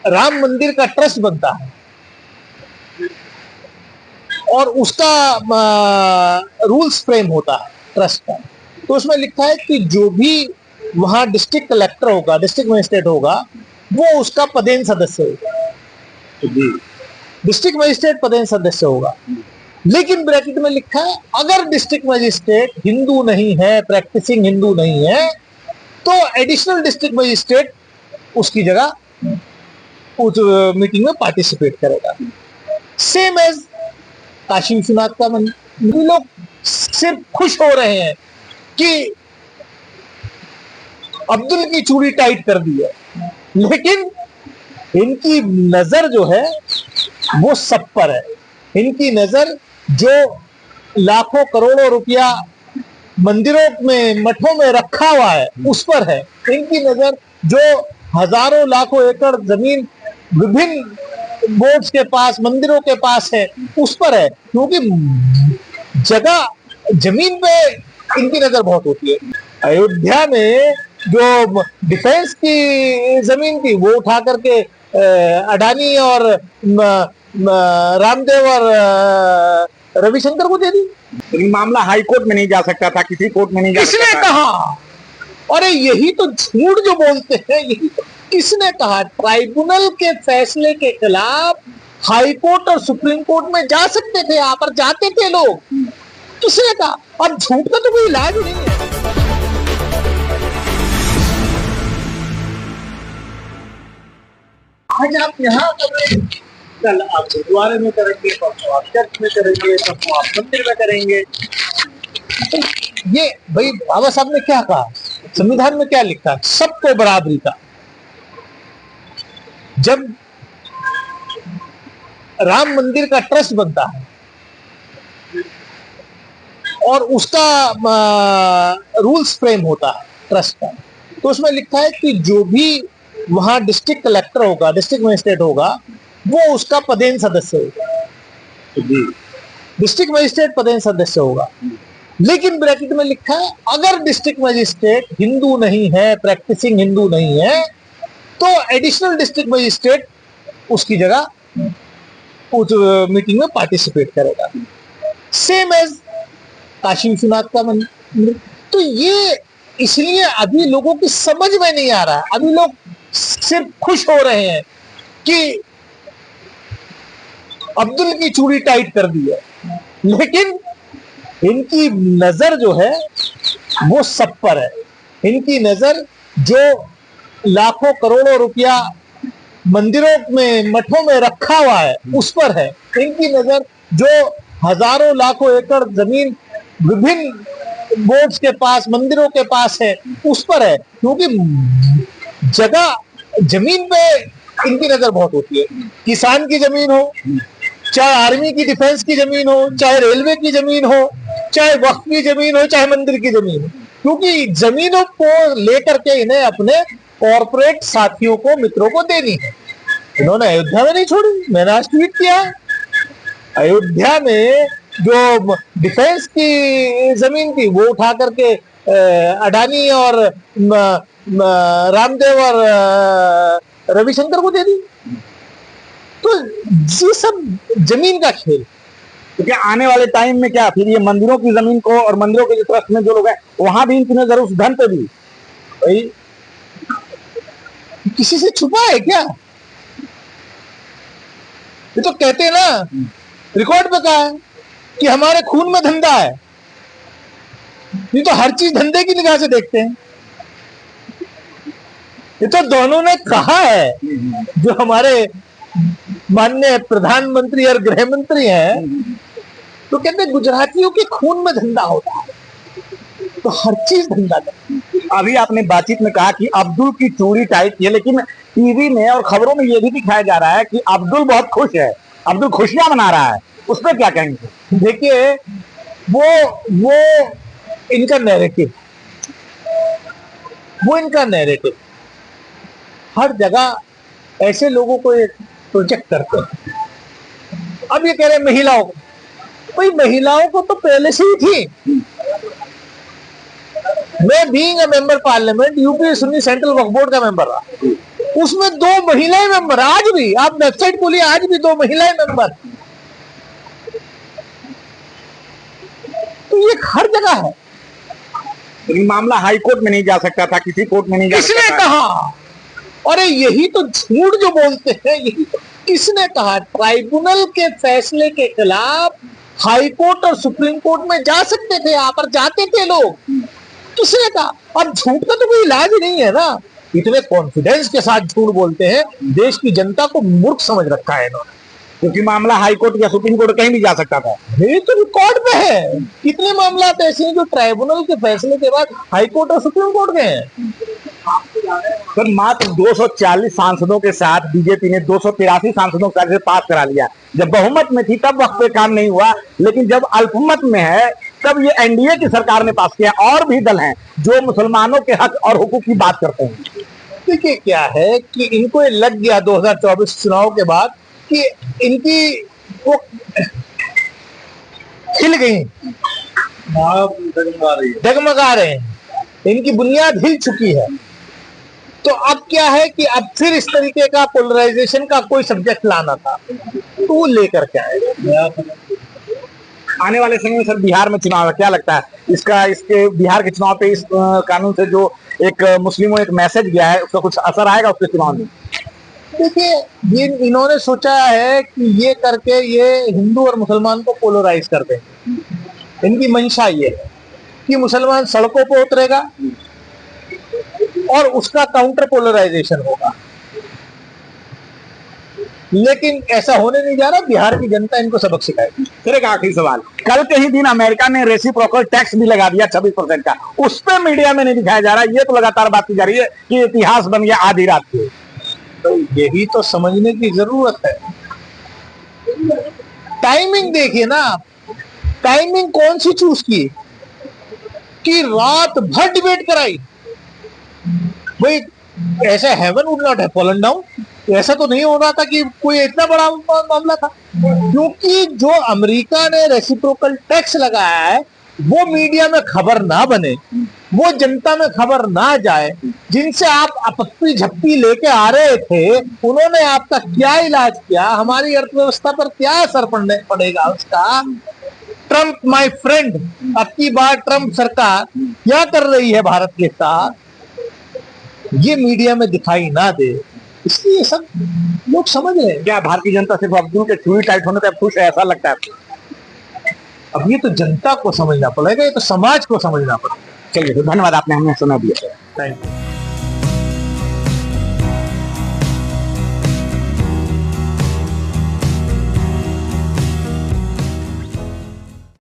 राम मंदिर का ट्रस्ट बनता है और उसका रूल्स फ्रेम होता है ट्रस्ट का, तो उसमें लिखा है कि जो भी वहां डिस्ट्रिक्ट कलेक्टर होगा, डिस्ट्रिक्ट मजिस्ट्रेट होगा, वो उसका पदेन सदस्य होगा। डिस्ट्रिक्ट मजिस्ट्रेट पदेन सदस्य होगा, लेकिन ब्रैकेट में लिखा है अगर डिस्ट्रिक्ट मजिस्ट्रेट हिंदू नहीं है, प्रैक्टिसिंग हिंदू नहीं है, तो एडिशनल डिस्ट्रिक्ट मजिस्ट्रेट उसकी जगह उस मीटिंग में पार्टिसिपेट करेगा। सेम एज काशी विश्वनाथ का मंदिर। लोग सिर्फ खुश हो रहे हैं कि अब्दुल की चूड़ी टाइट कर दी है, लेकिन इनकी नजर जो है वो सब पर है। इनकी नजर जो लाखों करोड़ों रुपया मंदिरों में, मठों में रखा हुआ है उस पर है। इनकी नजर जो हजारों लाखों एकड़ जमीन विभिन्न बोर्ड्स के पास, मंदिरों के पास है उस पर है, क्योंकि जगह जमीन पे इनकी नजर बहुत होती है। अयोध्या में जो डिफेंस की जमीन थी वो उठा करके अडानी और रामदेव और रविशंकर को दे दी। लेकिन मामला हाई कोर्ट में नहीं जा सकता था, किसी कोर्ट में नहीं जा सकता था। किसने कहा? अरे यही तो झूठ जो बोलते हैं, यही तो किसने कहा? ट्राइब्यूनल के फैसले के खिलाफ हाई कोर्ट और सुप्रीम कोर्ट में जा सकते थे, यहाँ पर जाते थे लोग। किसने कहा? अब झूठ का तो कोई इलाज नहीं है। आज आप यहाँ कल आप गुरुद्वारे में करेंगे, परसों आप चर्च में करेंगे, परसों आप मंदिर में करेंगे। तो ये भाई बाबा साहब ने क्या कहा? संविधान में क्या लिखा है? सबको बराबरी का। जब राम मंदिर का ट्रस्ट बनता है और उसका रूल्स फ्रेम होता है ट्रस्ट का, तो उसमें लिखा है कि जो भी वहां डिस्ट्रिक्ट कलेक्टर होगा, डिस्ट्रिक्ट मजिस्ट्रेट होगा, वो उसका पदेन सदस्य होगा। डिस्ट्रिक्ट मजिस्ट्रेट पदेन सदस्य होगा, लेकिन ब्रैकेट में लिखा है अगर डिस्ट्रिक्ट मजिस्ट्रेट हिंदू नहीं है, प्रैक्टिसिंग हिंदू नहीं है, तो एडिशनल डिस्ट्रिक्ट मजिस्ट्रेट उसकी जगह उस मीटिंग में पार्टिसिपेट करेगा। सेम एज काशी विश्वनाथ का मंदिर। तो ये इसलिए अभी लोगों की समझ में नहीं आ रहा है। अभी लोग सिर्फ खुश हो रहे हैं कि अब्दुल की चूड़ी टाइट कर दी है, लेकिन इनकी नजर जो है वो सब पर है। इनकी नजर जो लाखों करोड़ों रुपया मंदिरों में, मठों में रखा हुआ है उस पर है। इनकी नजर जो हजारों लाखों एकड़ जमीन विभिन्न बोर्ड्स के पास, मंदिरों के पास है उस पर है, क्योंकि जगह जमीन पे इनकी नजर बहुत होती है। किसान की जमीन हो, चाहे आर्मी की डिफेंस की जमीन हो, चाहे रेलवे की जमीन हो, चाहे वक्फ की जमीन हो, चाहे मंदिर की जमीन हो, क्योंकि जमीनों को लेकर के इन्हें अपने कॉर्पोरेट साथियों को, मित्रों को देनी है। इन्होंने अयोध्या में नहीं छोड़ी। मैंने आज ट्वीट किया, अयोध्या में जो डिफेंस की जमीन थी वो उठा करके अडानी और रामदेव और रविशंकर को दे दी। तो ये सब जमीन का खेल। तो क्या आने वाले टाइम में क्या फिर ये मंदिरों की जमीन को और मंदिरों के ट्रस्ट में जो लोग हैं वहां भी इनकी नजर उस धन पे भी? भाई किसी से छुपा है क्या? ये तो कहते हैं ना, रिकॉर्ड पे कहा है कि हमारे खून में धंधा है। ये तो हर चीज धंधे की निगाह से देखते हैं। ये तो दोनों ने कहा है, जो हमारे माननीय प्रधानमंत्री और गृह मंत्री हैं, तो कहते हैं गुजरातियों के खून में धंधा होता है, तो हर चीज धंधा है। अभी आपने बातचीत में कहा कि अब्दुल की चूड़ी टाइट की है, लेकिन टीवी में और खबरों में यह भी दिखाया जा रहा है कि अब्दुल बहुत खुश है, अब्दुल खुशियां मना रहा है। उस पर क्या कहेंगे? देखिए, वो इनका नैरेटिव, वो इनका नैरेटिव हर जगह ऐसे लोगों को प्रोजेक्ट करते हैं। अब ये कह रहे हैं महिलाओं को, भाई महिलाओं को तो पहले से ही थी। मैं being a member parliament UP Sunni central Waqf board का मेंबर रहा, उसमें 2 महिलाएं मेंबर, आज भी आप वेबसाइट खोलिए, आज भी 2 महिलाएं मेंबर। तो ये हर जगह है। लेकिन मामला हाई कोर्ट में नहीं जा सकता था, किसी कोर्ट में नहीं जा सकता किसने था। कहा? अरे यही तो झूठ जो बोलते हैं, यही तो किसने कहा? ट्राइब्यूनल के फैसले के खिलाफ हाई कोर्ट और सुप्रीम कोर्ट में जा सकते थे, यहाँ पर जाते थे लोग। किसने कहा? अब झूठ का तो कोई इलाज ही नहीं है ना। इतने कॉन्फिडेंस के साथ झूठ बोलते हैं, देश की जनता को मूर्ख समझ रखा है इन्होंने। क्योंकि मामला हाई कोर्ट या सुप्रीम कोर्ट कहीं भी जा सकता था। ये तो रिकॉर्ड पे है। कितने मामला ऐसे हैं जो ट्राइब्यूनल के फैसले के बाद हाई कोर्ट और सुप्रीम कोर्ट गए हैं। पर मात्र 240 सांसदों के साथ बीजेपी ने 283 सांसदों का से पास करा लिया। जब बहुमत में थी तब वक्त पे काम नहीं हुआ, लेकिन जब अल्पमत में है तब ये एनडीए की सरकार ने पास किया। और भी दल हैं जो मुसलमानों के हक और हुकूक की बात करते हैं। देखिए क्या है कि इनको ये लग गया 2024 चुनाव के बाद कि इनकी वो हिल गई, डगमगा रहे हैं, इनकी बुनियाद हिल चुकी है। तो अब क्या है कि अब फिर इस तरीके का पोलराइजेशन का कोई सब्जेक्ट लाना था, तो वो लेकर के आए। आने वाले समय में सर बिहार में चुनाव है, क्या लगता है इसके बिहार के चुनाव पे इस कानून से जो एक मुस्लिमों एक मैसेज गया है उसका कुछ असर आएगा उसके चुनाव में? देखिए ये इन्होंने सोचा है कि ये करके ये हिंदू और मुसलमान को पोलराइज कर देंगे। इनकी मंशा ये है कि मुसलमान सड़कों पर उतरेगा और उसका काउंटर पोलराइजेशन होगा, लेकिन ऐसा होने नहीं जा रहा। बिहार की जनता इनको सबक सिखाएगी। फिर एक आखिरी सवाल, कल के ही दिन अमेरिका ने रेसिप्रोकल टैक्स भी लगा दिया 26% का, उस पर मीडिया में नहीं दिखाया जा रहा। ये तो लगातार बात की जा रही है कि इतिहास बन गया आधी रात को। तो यही तो समझने की जरूरत है। टाइमिंग देखिए ना, टाइमिंग कौन सी चूज की कि रात भर डिबेट कराई। भाई ऐसा heaven would not have fallen down, ऐसा तो नहीं हो रहा था कि कोई इतना बड़ा मामला था। क्योंकि जो अमेरिका ने रेसिप्रोकल टैक्स लगाया है वो मीडिया में खबर ना बने, वो जनता में खबर ना जाए। जिनसे आप आपत्ति झप्पी लेके आ रहे थे उन्होंने आपका क्या इलाज किया, हमारी अर्थव्यवस्था पर क्या असर पड़ेगा उसका। ट्रंप माय फ्रेंड, अब की बार ट्रंप सरकार क्या कर रही है भारत के साथ, ये मीडिया में दिखाई ना दे, इसलिए सब लोग समझ रहे हैं। क्या भारतीय जनता सिर्फ अब्दुल के चूड़ी टाइट होने पर खुश है, ऐसा लगता है? अब ये तो जनता को समझना पड़ेगा, ये तो समाज को समझना पड़ेगा। चलिए, तो धन्यवाद, आपने हमें सुना दिया। Thank you.